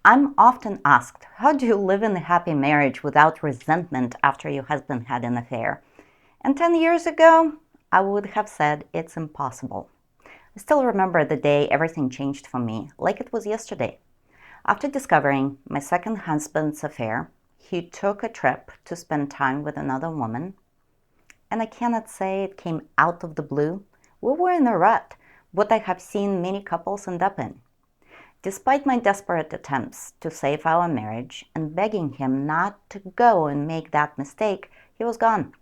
I'm often asked, how do you live in a happy marriage without resentment after your husband had an affair? And 10 years ago, I would have said it's impossible. I still remember the day everything changed for me, like it was yesterday. After discovering my second husband's affair, he took a trip to spend time with another woman. And I cannot say it came out of the blue. We were in a rut, what I have seen many couples end up in. Despite my desperate attempts to save our marriage and begging him not to go and make that mistake, he was gone.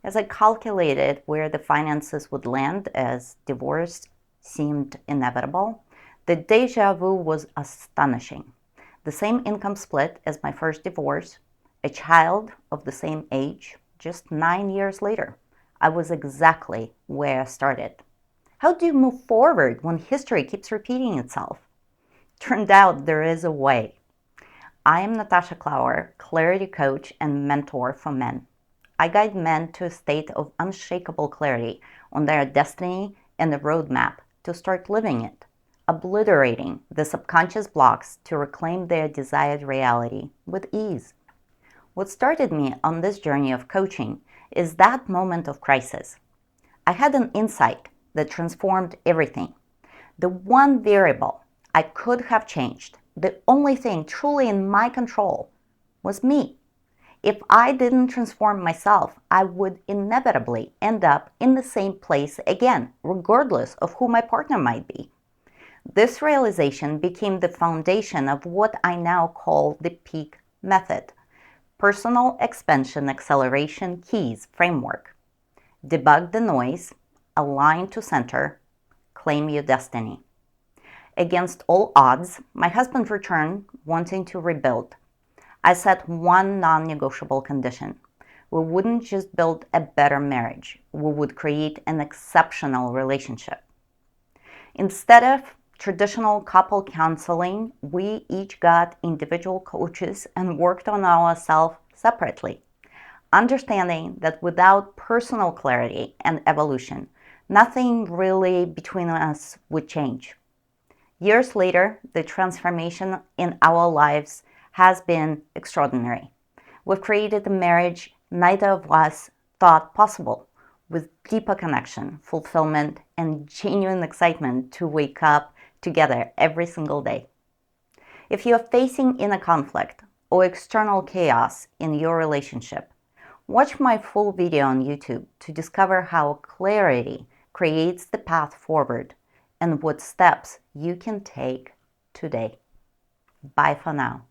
As I calculated where the finances would land as divorce seemed inevitable, the deja vu was astonishing. The same income split as my first divorce, a child of the same age, just 9 years later. I was exactly where I started. How do you move forward when history keeps repeating itself? Turned out there is a way. I am Natasha Clower, clarity coach and mentor for men. I guide men to a state of unshakable clarity on their destiny and a roadmap to start living it, obliterating the subconscious blocks to reclaim their desired reality with ease. What started me on this journey of coaching is that moment of crisis. I had an insight that transformed everything. The one variable I could have changed, the only thing truly in my control, was me. If I didn't transform myself, I would inevitably end up in the same place again, regardless of who my partner might be. This realization became the foundation of what I now call the PEAK method, Personal Expansion Acceleration Keys Framework. Debug the noise, align to center, claim your destiny. Against all odds, my husband returned wanting to rebuild. I set one non-negotiable condition. We wouldn't just build a better marriage, we would create an exceptional relationship. Instead of traditional couple counseling, we each got individual coaches and worked on ourselves separately, understanding that without personal clarity and evolution, nothing really between us would change. Years later, the transformation in our lives has been extraordinary. We've created a marriage neither of us thought possible, with deeper connection, fulfillment, and genuine excitement to wake up together every single day. If you are facing inner conflict or external chaos in your relationship, watch my full video on YouTube to discover how clarity creates the path forward and what steps you can take today. Bye for now.